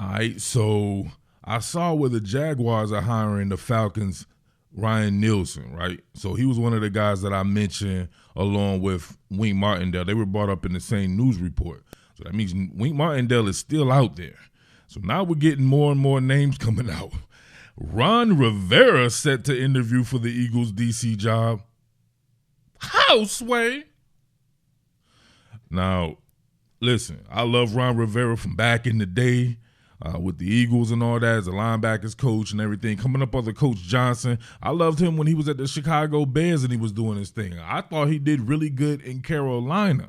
All right, so I saw where the Jaguars are hiring the Falcons' Ryan Nielsen, right? So he was one of the guys that I mentioned along with Wink Martindale. They were brought up in the same news report. So that means Wink Martindale is still out there. So now we're getting more and more names coming out. Ron Rivera set to interview for the Eagles' DC job. How, Sway? Now, listen, I love Ron Rivera from back in the day. With the Eagles and all that as a linebackers coach and everything. Coming up under Coach Johnson, I loved him when he was at the Chicago Bears and he was doing his thing. I thought he did really good in Carolina.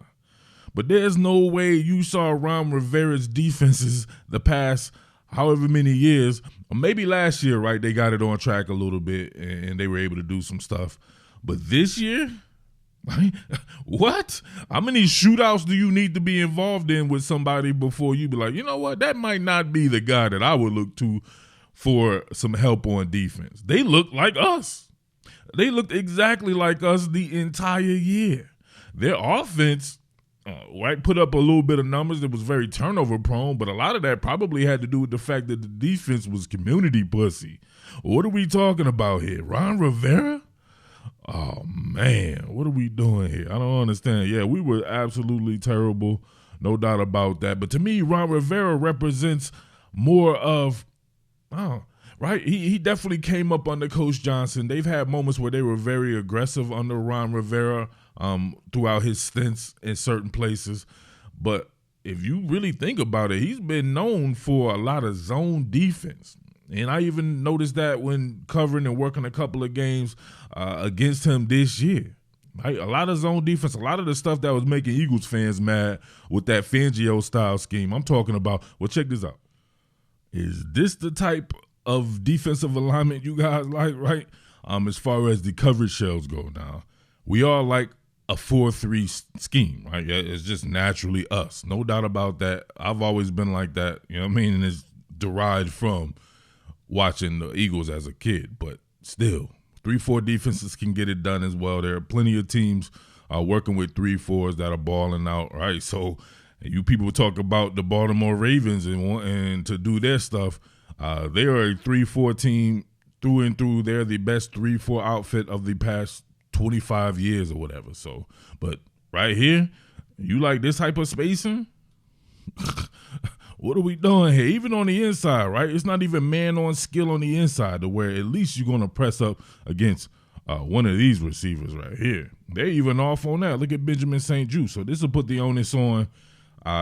But there's no way you saw Ron Rivera's defenses the past however many years, or maybe last year, right? They got it on track a little bit and they were able to do some stuff. But this year, right? What? How many shootouts do you need to be involved in with somebody before you be like, you know what? That might not be the guy that I would look to for some help on defense. They look like us. They looked exactly like us the entire year. Their offense, right, put up a little bit of numbers that was very turnover prone, but a lot of that probably had to do with the fact that the defense was community pussy. What are we talking about here? Ron Rivera? Oh, man, what are we doing here? I don't understand. Yeah, we were absolutely terrible, no doubt about that. But to me, Ron Rivera represents more of, right? He definitely came up under Coach Johnson. They've had moments where they were very aggressive under Ron Rivera throughout his stints in certain places. But if you really think about it, he's been known for a lot of zone defense. And I even noticed that when covering and working a couple of games against him this year. Right? A lot of zone defense, a lot of the stuff that was making Eagles fans mad with that Fangio-style scheme. I'm talking about, well, check this out. Is this the type of defensive alignment you guys like, right? As far as the coverage shells go now, we all like a 4-3 scheme, right? It's just naturally us. No doubt about that. I've always been like that, you know what I mean? And it's derived from watching the Eagles as a kid, but still, 3-4 defenses can get it done as well. There are plenty of teams working with 3-4s that are balling out, right? So you people talk about the Baltimore Ravens and to do their stuff. They are a 3-4 team through and through. They're the best 3-4 outfit of the past 25 years or whatever. So, but right here, you like this type of spacing? What are we doing here? Even on the inside, right? It's not even man-on skill on the inside to where at least you're going to press up against one of these receivers right here. They're even off on that. Look at Benjamin St. Juste. So this will put the onus on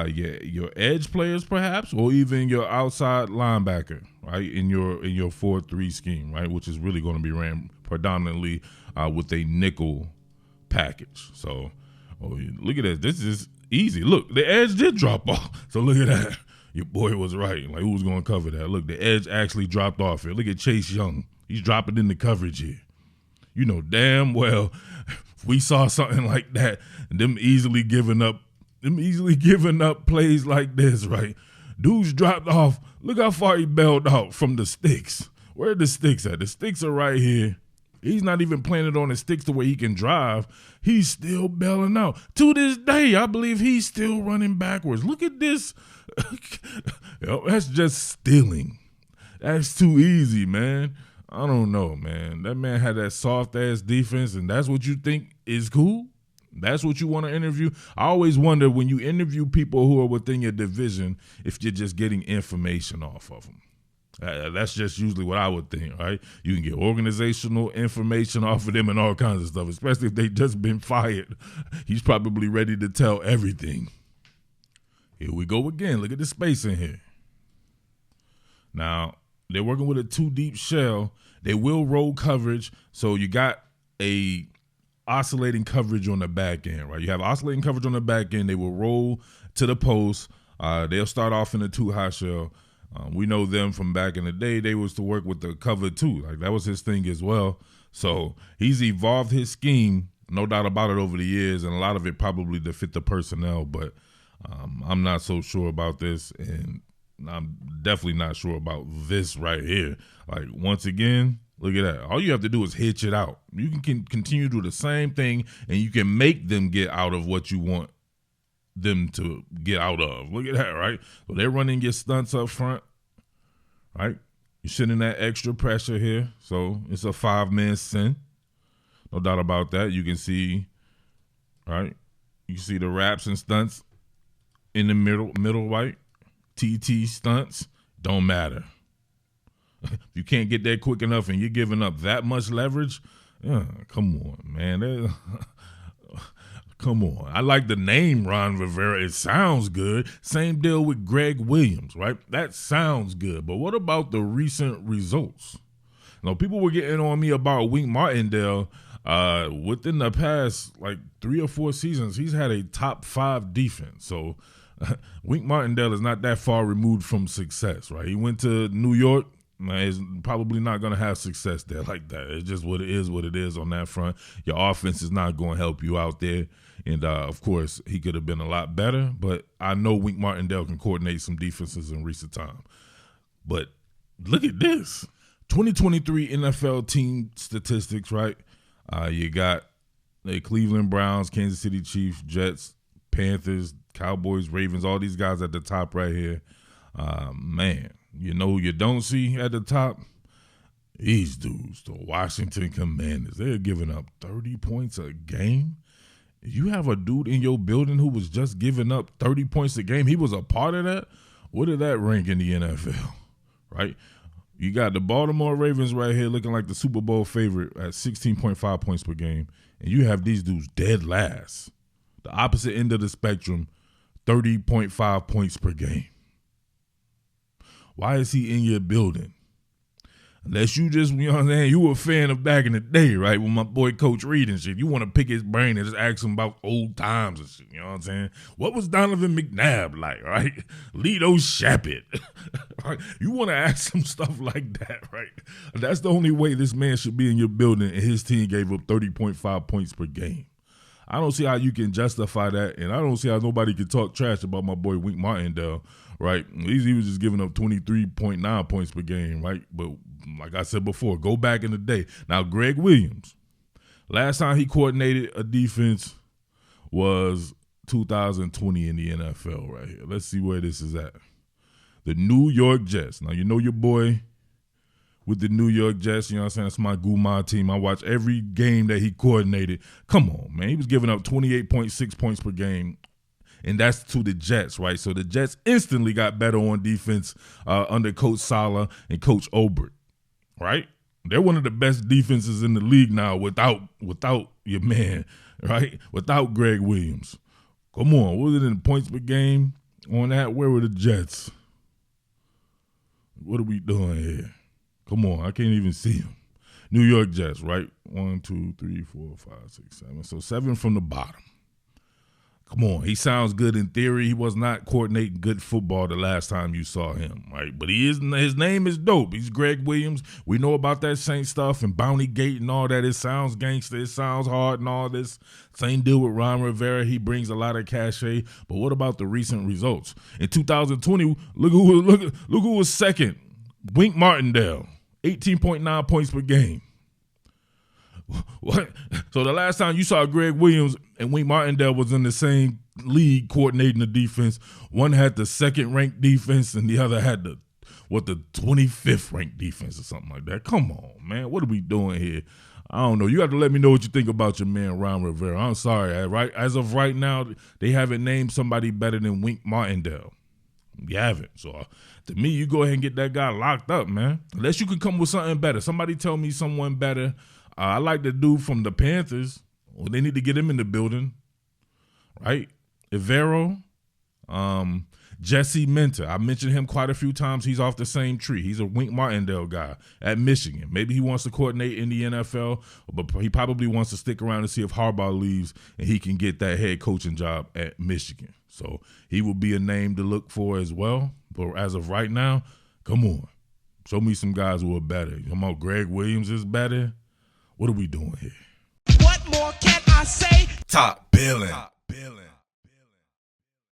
your edge players perhaps, or even your outside linebacker, right, in your 4-3 scheme, right, which is really going to be ran predominantly with a nickel package. So look at this. This is easy. Look, the edge did drop off. So look at that. Your boy was right. Like, who was going to cover that? Look, the edge actually dropped off here. Look at Chase Young. He's dropping in the coverage here. You know damn well if we saw something like that, and them easily giving up plays like this, right? Dude's dropped off. Look how far he bailed out from the sticks. Where are the sticks at? The sticks are right here. He's not even planted on the sticks the way he can drive. He's still bailing out. To this day, I believe he's still running backwards. Look at this. That's just stealing. That's too easy, man. I don't know, man. That man had that soft-ass defense, and that's what you think is cool? That's what you want to interview? I always wonder when you interview people who are within your division if you're just getting information off of them. That's just usually what I would think, right? You can get organizational information off of them and all kinds of stuff, especially if they just been fired. He's probably ready to tell everything. Here we go again. Look at the space in here. Now, they're working with a 2-deep shell. They will roll coverage, so you got a oscillating coverage on the back end, right? You have oscillating coverage on the back end. They will roll to the post. They'll start off in a 2-high shell. We know them from back in the day. They was to work with the cover 2. Like, that was his thing as well. So he's evolved his scheme, no doubt about it, over the years, and a lot of it probably to fit the personnel, but I'm not so sure about this, and I'm definitely not sure about this right here. Like, once again, look at that. All you have to do is hitch it out. You can continue to do the same thing, and you can make them get out of what you want them to get out of. Look at that, right? So they're running your stunts up front. right? You're sending that extra pressure here, so it's a 5-man sin. No doubt about that. You can see, right? You see the wraps and stunts in the middle right? TT stunts, don't matter. If you can't get there quick enough and you're giving up that much leverage, come on, man. Come on. I like the name Ron Rivera. It sounds good. Same deal with Greg Williams, right? That sounds good. But what about the recent results? Now, people were getting on me about Wink Martindale. Within the past, 3 or 4 seasons, he's had a top 5 defense. So Wink Martindale is not that far removed from success, right? He went to New York. Man, he's probably not going to have success there like that. It's just what it is on that front. Your offense is not going to help you out there. And, of course, he could have been a lot better. But I know Wink Martindale can coordinate some defenses in recent time. But look at this. 2023 NFL team statistics, right? You got the Cleveland Browns, Kansas City Chiefs, Jets, Panthers, Cowboys, Ravens, all these guys at the top right here. Man, you know you don't see at the top? These dudes, the Washington Commanders, they're giving up 30 points a game. You have a dude in your building who was just giving up 30 points a game. He was a part of that. What did that rank in the NFL, right? You got the Baltimore Ravens right here looking like the Super Bowl favorite at 16.5 points per game. And you have these dudes dead last. The opposite end of the spectrum, 30.5 points per game. Why is he in your building? Unless you just, you know what I'm saying, you were a fan of back in the day, right? With my boy Coach Reid and shit. You want to pick his brain and just ask him about old times and shit, you know what I'm saying? What was Donovan McNabb like, right? Lito Shappett. Right? You want to ask him stuff like that, right? That's the only way this man should be in your building, and his team gave up 30.5 points per game. I don't see how you can justify that, and I don't see how nobody can talk trash about my boy Wink Martindale, right? He was just giving up 23.9 points per game, right? But like I said before, go back in the day. Now, Greg Williams, last time he coordinated a defense was 2020 in the NFL right here. Let's see where this is at. The New York Jets. Now, you know your boy with the New York Jets, you know what I'm saying? That's my Guma team. I watch every game that he coordinated. Come on, man. He was giving up 28.6 points per game, and that's to the Jets, right? So the Jets instantly got better on defense under Coach Saleh and Coach Obert, right? They're one of the best defenses in the league now without your man, right? Without Greg Williams. Come on. What was it in points per game on that? Where were the Jets? What are we doing here? Come on, I can't even see him. New York Jets, right? 1, 2, 3, 4, 5, 6, 7. So 7 from the bottom. Come on, he sounds good in theory. He was not coordinating good football the last time you saw him, right? But his name is dope. He's Greg Williams. We know about that Saint stuff and Bounty Gate and all that. It sounds gangster. It sounds hard and all this. Same deal with Ron Rivera. He brings a lot of cachet. But what about the recent results? In 2020, look who was second. Wink Martindale, 18.9 points per game. What? So the last time you saw Greg Williams and Wink Martindale was in the same league coordinating the defense, one had the second-ranked defense and the other had the 25th ranked defense or something like that. Come on, man. What are we doing here? I don't know. You got to let me know what you think about your man, Ron Rivera. I'm sorry. Right? As of right now, they haven't named somebody better than Wink Martindale. You haven't. So to me, you go ahead and get that guy locked up, man. Unless you can come with something better. Somebody tell me someone better. I like the dude from the Panthers. Well, they need to get him in the building, right? Rivera, Jesse Minter. I mentioned him quite a few times. He's off the same tree. He's a Wink Martindale guy at Michigan. Maybe he wants to coordinate in the NFL, but he probably wants to stick around and see if Harbaugh leaves and he can get that head coaching job at Michigan. So he will be a name to look for as well. But as of right now, come on. Show me some guys who are better. Come on, Greg Williams is better. What are we doing here? What more can I say? Top Billin.